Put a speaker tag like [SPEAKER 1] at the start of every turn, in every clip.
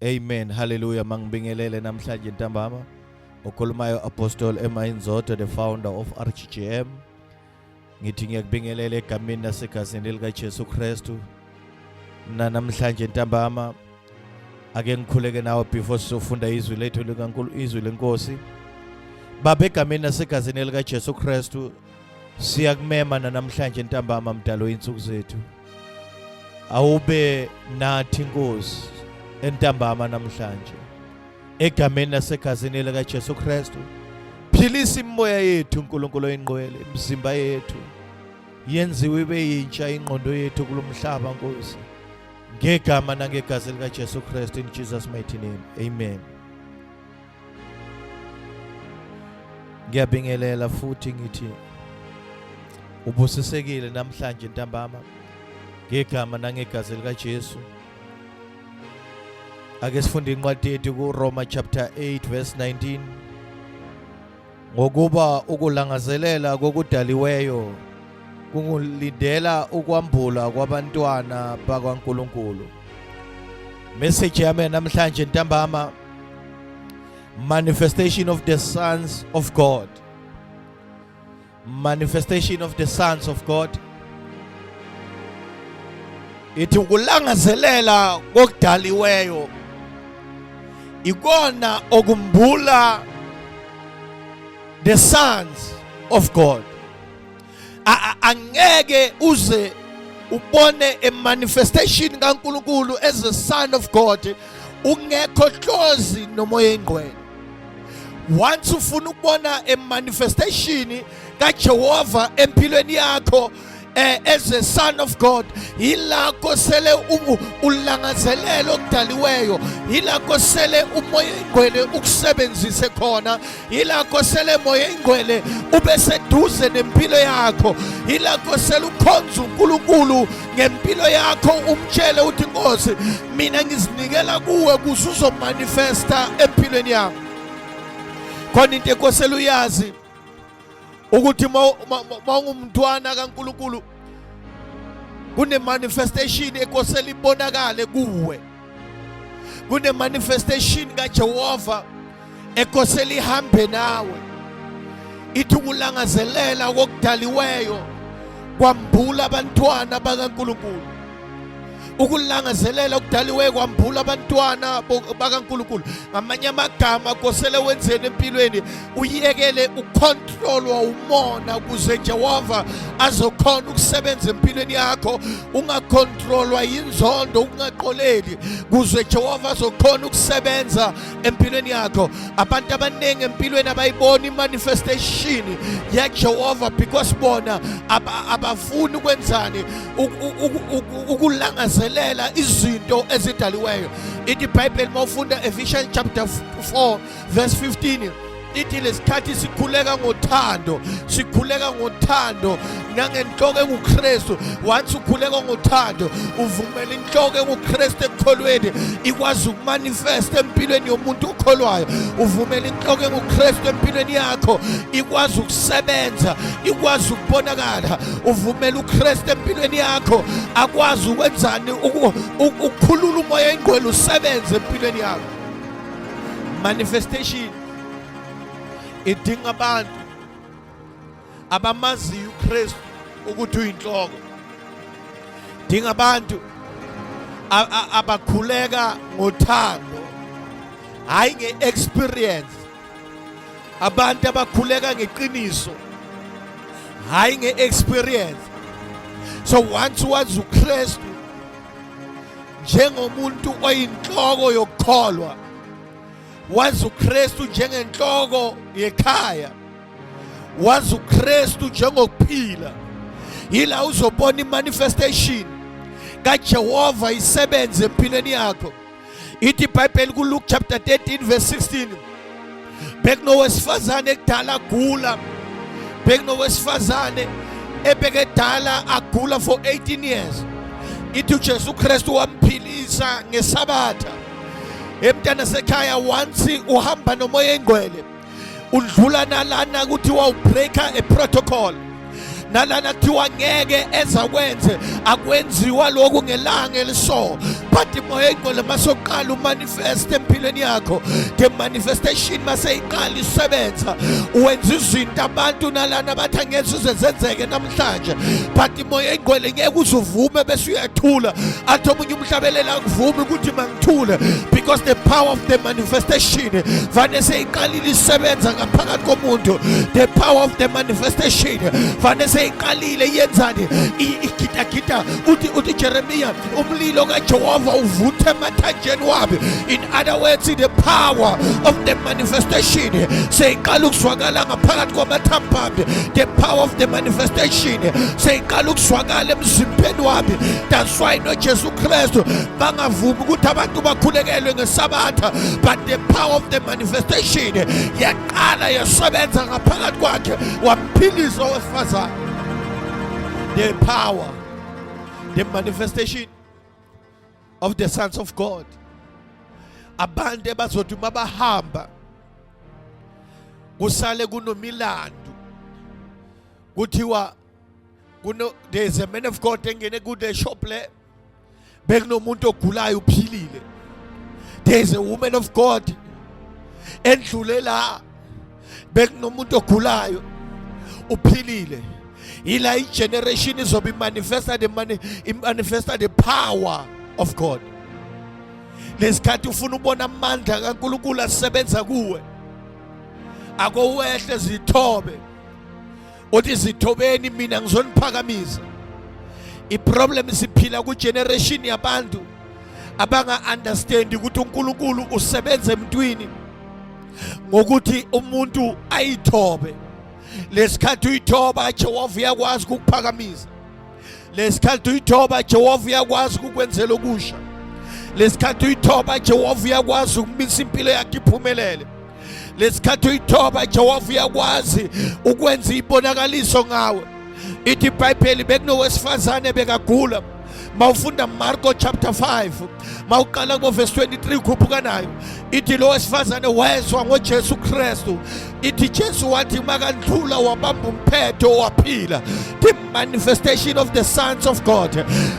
[SPEAKER 1] Amen. Hallelujah. Mangibingelele namhlanje ntambama. Ukhulumayo Apostle Emma Inzoto, the founder of RGGM. Ngithi ngiyakubingelele egameni nasegazini lika Jesu Kristu. Namhlanje ntambama ake ngikhuleke nawe before sifunda izwi lethu likaNkulunkulu, izwi lenkosi. Baba, egameni nasegazini lika Jesu Kristu siyakumema namhlanje ntambama mdalo insuku zethu. Awube nathi Nkosi entambama namhlanje egameni nasegazini lika Jesu Kristu. Philisa imoya yethu uNkulunkulu oyingqwele, imizimba yethu yenziwe ibe yintsha ingqondo yethu kulomhlaba Nkosi, ngegama nangegazi lika Jesu Kristu, in Jesus mighty name. Amen. Ngiyabingelela futhi ngithi ubusisekile namhlanje ntambama ngegama nangegazi lika Jesu. Ake sifunde incwadi yethu kuRoma chapter 8 verse 19. Ngokuba ukulangazelela kokudaliweyo kungulindela ukwambula kwabantwana bakaNkulunkulu. Message yami namhlanje ntambama, manifestation of the sons of God. Manifestation of the sons of God. Ithi ukulangazelela kokudaliweyo ikona okumbula the sons of God. Angeke uze ubone a manifestation kaNkulunkulu as a son of God ungekho close nomoya engcwele. Once ufuna ukubona a manifestation kaJehova empilweni yakho as a son of God, ilakho sele ulangazelelo okudaliweyo, ilakho sele umoya engcwele ukusebenzise khona, ilakho sele moya engcwele ube seduze nempilo yakho, ilakho sele ukhonza uNkulunkulu ngempilo yakho, umtshele uthi Nkosi mina ngizinikela kuwe kuze uzomanifesta empilweni yami. Khona into ekosela uyazi ukuthi mawungumntwana kaNkulunkulu kune manifestation ekosela ibonakale kuwe, kune manifestation kaJehova ekosela ihambe nawe. Ithi ukulangazelela kokudaliweyo kwambula abantwana bakaNkulunkulu. Ukulangazelela okudaliweyo kwambula abantwana bakaNkulunkulu. Ngamanye amagama kosele wenzeni empilweni uyekele ukontrolwa umona kuze Jehova azokhona ukusebenza empilweni yakho, ungakontrolwa inzondo, ungaqoleli kuze Jehova azokhona ukusebenza empilweni yakho. Abantu abaningi empilweni abayibona imanifestation ya Jehova because bona abafuni ukwenzani ukulangazelela izinto ezidaliweyo. Ithi iBhayibheli mawufunda Ephesians chapter 4 verse 15 ithi lesikhathi sikhuleka ngothando nangenhloko enguKristu. Once ukhuleka ngothando uvumela inhloko enguKristu ekukholweni ikwazi ukumanifesta empilweni yomuntu okholwayo. Uvumela inhloko enguKristu empilweni yakho ikwazi ukusebenza, ikwazi ukubonakala. Uvumela uKristu empilweni yakho akwazi ukwenzani ukukhulula umoya engcwele usebenze empilweni yakho. Manifestation idinga abantu abamaziyo uKristu ukuthi uyinhloko. Dinga abantu abakhuleka ngothando hayi ngeexperience, abantu abakhuleka ngeqiniso hayi ngeexperience. So once wazi uKristu njengomuntu oyinhloko yokukholwa, wazi uKristu njengenhloko yekhaya, wazi uKristu njengokuphila, yila uzobona imanifestation kaJehova isebenze empilweni yakho. Ithi iBhayibheli kuLuke chapter 13 verse 16, bekunowesifazane ekudala agula, bekunowesifazane ebekudala agula for 18 years. Ithi uJesu Kristu wamphilisa ngesabatha. Emntana sekhaya once uhamba nomoya engcwele udlula nalana kuthiwa ubreaka a protocol, nalana kuthiwa ngeke ezakwenze akwenziwa lokhu ngelanga eliso. but imoya engcwele masoqala umanifest empilweni yakho, the manifestation maseyiqala isebenza, wenza izinto abantu nalana bathi angeze uzenzeke namhlanje, but imoya engcwele ngeke uzuvume bese uyathula athi omunye umhlabelela akuvumi ukuthi mangithule, because the power of the manifestation vane seyiqalile isebenza ngaphakathi komuntu. The power of the manifestation vane seyiqalile yenzani igidagida. Uthi Jeremiah umlilo kaJehova uvuthe emathanjeni wami. In other words, the power of the manifestation seyiqala ukuzwakala ngaphakathi kwamathambo ami. The power of the manifestation seyiqala ukuzwakala emzimbeni wami. That's why no Jesu Kristu bangavumi ukuthi abantu bakhulekelwe ngesabatha, but the power of the manifestation yaqala yasebenza ngaphakathi kwakhe wamphilisa owesifazane. The power, the manifestation of the sons of God. Abantu abazothi mabahamba kusale kunomilandu kuthiwa there's a man of God engene kude shop le bekunomuntu ogulayo uphilile. There's a woman of God endlule la bekunomuntu ogulayo uphilile. Ila generation izobe manifesta the power of God. Lesikhathi ufuna ubona amandla kaNkulunkulu asebenza kuwe, akowehle zithobe uthi zithobeni mina ngizoniphakamisa. Iproblem siphila ku generation yabantu abanga understand ukuthi uNkulunkulu usebenza emntwini ngokuthi umuntu ayithobe. Lesikhathi uyithoba Jehova uyakwazi ukuphakamisa. Lesikhathi uyithoba Jehova uyakwazi ukukwenzela okusha. Lesikhathi uyithoba Jehova uyakwazi ukumisa impilo yakhe iphumelele. Lesikhathi uyithoba Jehova uyakwazi ukwenza ibonakaliso ngawe. Ithi iBhayibheli bekunowesifazane bekagula. Mawufunda Marko chapter 5 mawuqala ku verse 23 khuphuka nayo, ithi lo wesifazane wezwa ngoJesu Kristu. Ithi Jesu wathi makandlula wabamba umphetho waphila. The manifestation of the sons of God.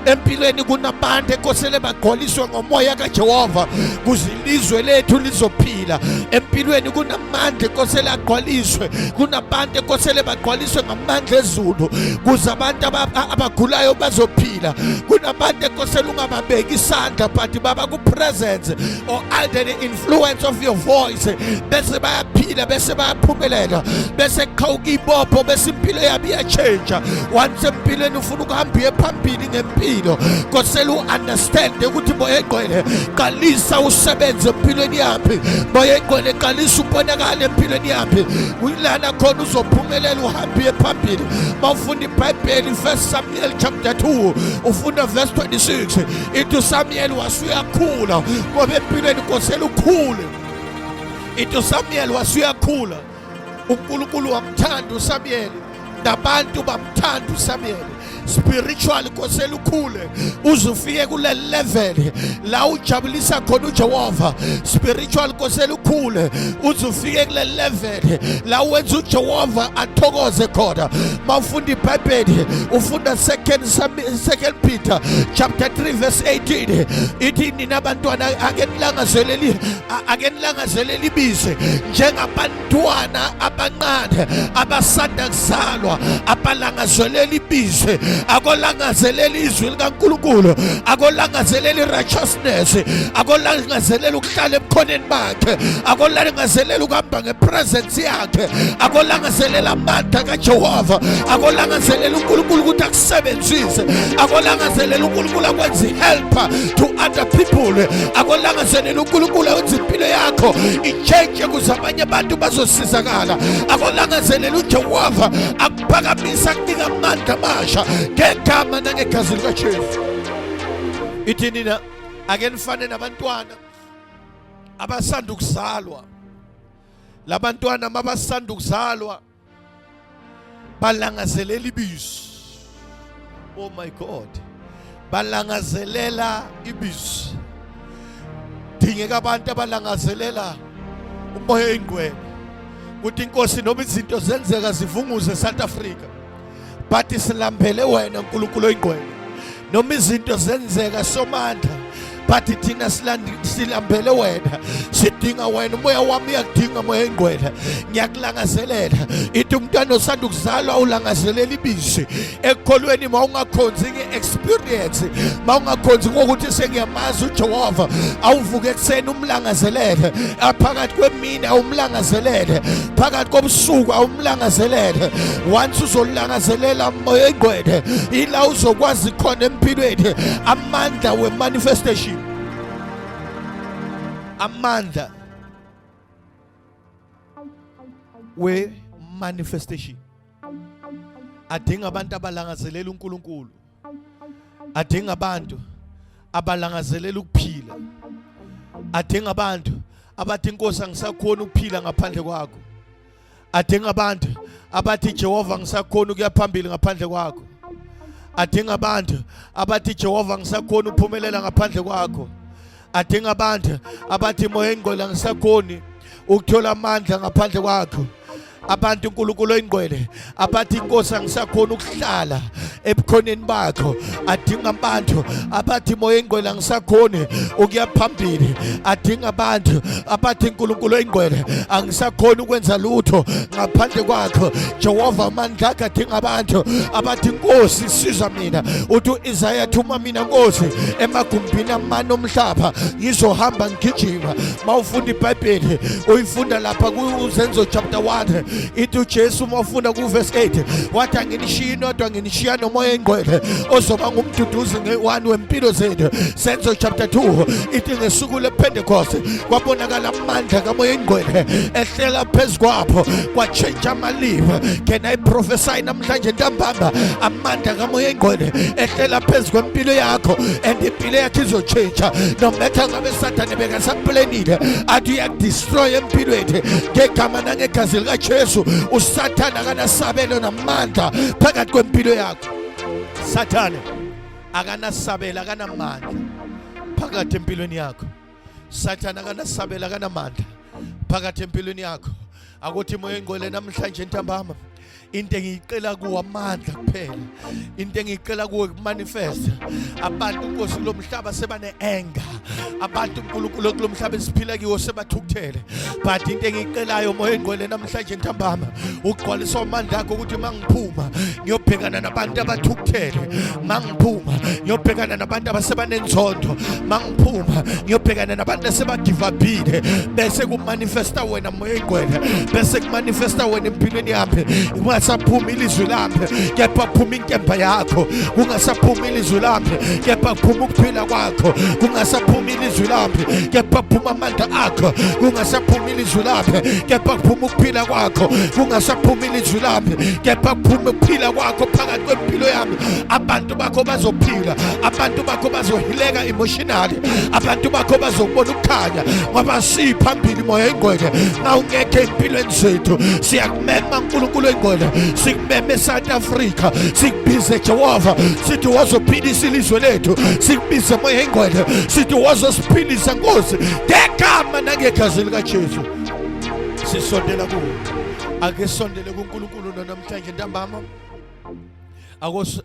[SPEAKER 1] Empilweni kunabantu ekosele bagqoliswe ngomoya kaJehova kuzilizwe lethu lizophila. Empilweni kunamandla ekosele agqoliswe, kunabantu ekosele bagqoliswe ngamandla ezulu kuze abantu abagulayo bazophila. Kunabantu ekosele ungababeki isandla but baba ku presence or under the influence of your voice bese bayaphila, bese bayaphumelela, bese qhawuka ibopho, bese impilo yabo iyachange. Once empilweni ufuna ukuhamba ephambili ngempilo, kosele u-understand ukuthi moya engcwele qalisa usebenze empilweni yakhe. Moya engcwele qalisa ubonakala empilweni yakhe. Uyilana khona uzophumelela uhambe ephambili. Mawufunda iBhayibheli 1 Samuel chapter 2 ufunda verse 26, ithi Samuel wasuyakhula ngoba empilweni kosele ukhule. Ithi Samuel wasuyakhula, uNkulunkulu wamthanda uSamuel nabantu bamthanda uSamuel. Spiritual kosele ukhule uzufike kule level la ujabulisa khona uJehova. Spiritual kosele ukhule uzufike kule level la wenza uJehova athokoze khona. Mawufunda iBhayibheli ufunda 2 Peter chapter 3 verse 18, ithi nina abantwana ake nilangazelele ibize njengabantwana abancane abasanda kuzalwa, abalangazelela ibize, akolangazelela izwi likaNkulunkulu, akolangazelela righteousness, akolangazelela ukuhlala ebukhoneni bakhe, akolangazelela ukuhamba ngepresence yakhe, akolangazelela amandla kaJehova, akolangazelela uNkulunkulu ukuthi akusebenzise, akolangazelela uNkulunkulu akwenze helper to other people, akolangazelela uNkulunkulu akwenze impilo yakho ichange kuze abanye abantu bazosizakala, akolangazelela uJehova akuphakamisa akunika amandla amasha ngegama nangegazi likaJesu. Ithi nina ake nifane nabantwana abasanda ukuzalwa. Labantwana mabasanda ukuzalwa balangazelela ibizo. Oh my God, balangazelela ibizo. Dingeka abantu abalangazelela umoya engcwele ukuthi inkosi noma izinto zenzeka zivunguze South Africa, but silambele wena uNkulunkulu oyingcwele. Noma izinto zenzeka somandla bathi thina silambele wena, sidinga wena, umoya wami uyakudinga moya engcwele. Ngiyakulangazelela ithi umntwana osanda ukuzalwa ulangazelela ibisi ekukholweni mawungakhonzi nge-experience, mawungakhonzi ngokuthi sengiyamazi uJehova, awuvuke ekuseni umlangazelele, phakathi kwemini awumlangazelele, phakathi kobusuku awumlangazelele. Once uzolangazelela moya engcwele, ila uzokwazi khona empilweni amandla we-manifestation, amandla we-manifestation. Adinga abantu abalangazelela uNkulunkulu, adinga abantu abalangazelela ukuphila, adinga abantu abathi Nkosi angisakhona ukuphila ngaphandle kwakho, adinga abantu abathi Jehova angisakhona ukuya phambili ngaphandle kwakho, adinga abantu abathi Jehova angisakhona ukuphumelela ngaphandle kwakho, adinga abantu abathi moya engcwele angisakhoni ukuthola amandla ngaphandle kwakho. Abantu uNkulunkulu oyingcwele abathi Nkosi angisakhona ukuhlala ebukhoneni bakho, adinga abantu abathi moya engcwele angisakhoni ukuya phambili, adinga abantu abathi uNkulunkulu oyingcwele angisakhona ukwenza lutho ngaphandle kwakho. Jehova amandla akhe adinga abantu abathi Nkosi siza mina, uthi uIsaya thuma mina Nkosi emagumbini amane omhlaba ngizohamba ngigijima. Mawufunda iBhayibheli uyifunda lapha kuZenzo chapter 1, ithi uJesu mawufunda kuverse 8 wathi anginishiya inodwa nginishiya nomoya engcwele ozoba ngumduduzi nge-1 wempilo zethu. Senzo chapter 2 ithi ngesuku lePentecost kwabonakala amandla kamoya engcwele ehlela phezu kwapho kwatshentsha amalivi. Can I prophesy namhlanje ntambama amandla kamoya engcwele ehlela phezu kwempilo yakho and impilo yakho izotshentsha. No matter ngabe Satan bekasaplanile athi uyakudestroy empilweni ngegama nangegazi likaJesu, uSathane akanasabelo namandla phakathi kwempilo yakho. Sathane akanasabela, akanamandla phakathi empilweni yakho. Sathane akanasabela, akanamandla phakathi empilweni yakho. Akuthi moya engcwele namhlanje ntambama into engiyicela kuwe amandla kuphela, into engiyicela kuwe kumanifest. Abantu Nkosi kulo mhlaba sebane anger, abantu uNkulunkulu kulo mhlaba esiphila kiwo sebathukuthele, but into engiyicelayo moya engcwele namhlanje ntambama ugqwalisa amandla akho ukuthi mangiphuma ngiyobhekana nabantu abathukuthele, mangiphuma ngiyobhekana nabantu abasebanenzondo, mangiphuma ngiyobhekana nabantu asebagivapile, bese kumanifesta wena moya engcwele, bese kumanifesta wena empilweni yami. Kungasaphumi ilizwi lami kepha kuphuma inkemba yakho, kungasaphumi ilizwi lami kepha kuphuma ukuphila kwakho, kungasaphumi ilizwi lami kepha kuphuma amandla akho, kungasaphumi ilizwi lami kepha kuphuma ukuphila kwakho, kungasaphumi ilizwi lami kepha kuphuma ukuphila kwakho phakathi kwempilo yami. Abantu bakho bazophila, abantu bakho bazohileka emotionally, abantu bakho bazobona ukukhanya ngoba siphambili moya engcwele. Ngawungekho empilweni zethu siyakumema uNkulunkulu engcwele, sikumeme South Africa, sikubize Jehova sithi wazophilisa ilizwe lethu, sikubize moya engcwele sithi wazosiphilisa Nkosi ngegama nangegazi likaJesu. Sisondela kuwe, ake sondele kuNkulunkulu namhlanje ntambama,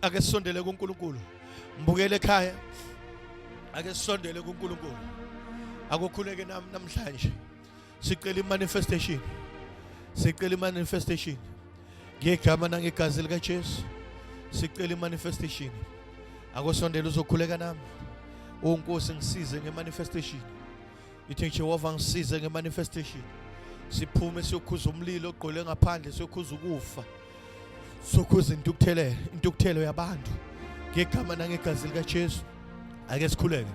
[SPEAKER 1] ake sondele kuNkulunkulu. Mbukele ekhaya, ake sondele kuNkulunkulu, akukhuleke namhlanje sicela imanifestation, sicela imanifestation ngegama nangegazi likaJesu, sicela imanifestation. Akosondela uzokhuleka nami, uNkosi ngisize ngemanifestation. Ithi Jehova ngisize ngemanifestation. Siphume siyokhuza umlilo ogqole ngaphandle, siyokhuza ukufa, siyokhuza intukuthelo yabantu ngegama nangegazi likaJesu. Ake sikhuleke.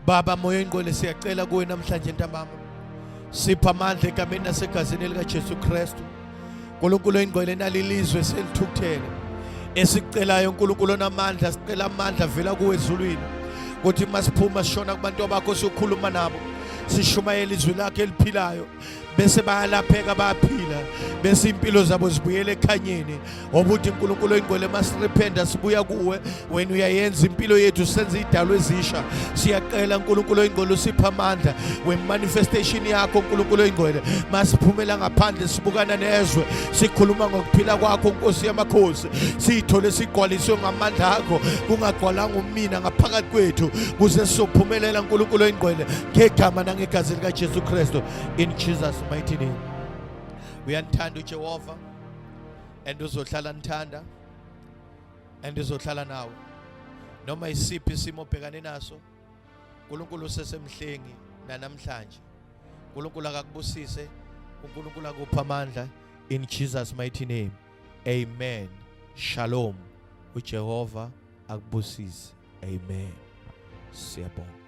[SPEAKER 1] Baba moya engcwele siyacela kuwe namhlanje ntambama, sipha amandla egameni nasegazini likaJesu Kristu. uNkulunkulu oyingcwele nalilizwe selithukuthele esicelayo uNkulunkulu namandla, sicela amandla vela kuwe ezulwini ukuthi masiphuma sishona kubantu bakho siyokhuluma nabo, sishumayela izwi lakhe eliphilayo. bese bayalapheka bayaphila, bese impilo zabo zibuyele ekhanyeni. Obuthi uNkulunkulu oyingcwele masirependa sibuya kuwe, wena uyayenza impilo yethu senze idalo ezisha. Siyaqela uNkulunkulu oyingcwele usipha amandla wemanifestation yakho uNkulunkulu oyingcwele. Masiphumela ngaphandle sibukana nezwe, sikhuluma ngokuphila kwakho Nkosi yamakhosi. Sithole sigqwaliswe ngamandla akho, kungagqwalanga umina ngaphakathi kwethu, kuze sizophumelela uNkulunkulu oyingcwele ngegama nangegazi lika Jesu Kristu. In Jesus mighty name. Uyanthanda uJehova and uzohlala nthanda and uzohlala nawe noma isiphi isimo obhekane naso. uNkulunkulu usesemhlengi namhlanje. uNkulunkulu akakubusise, uNkulunkulu akupha amandla. In Jesus mighty name. Amen. Shalom. uJehova akubusise. Amen. Siyabonga.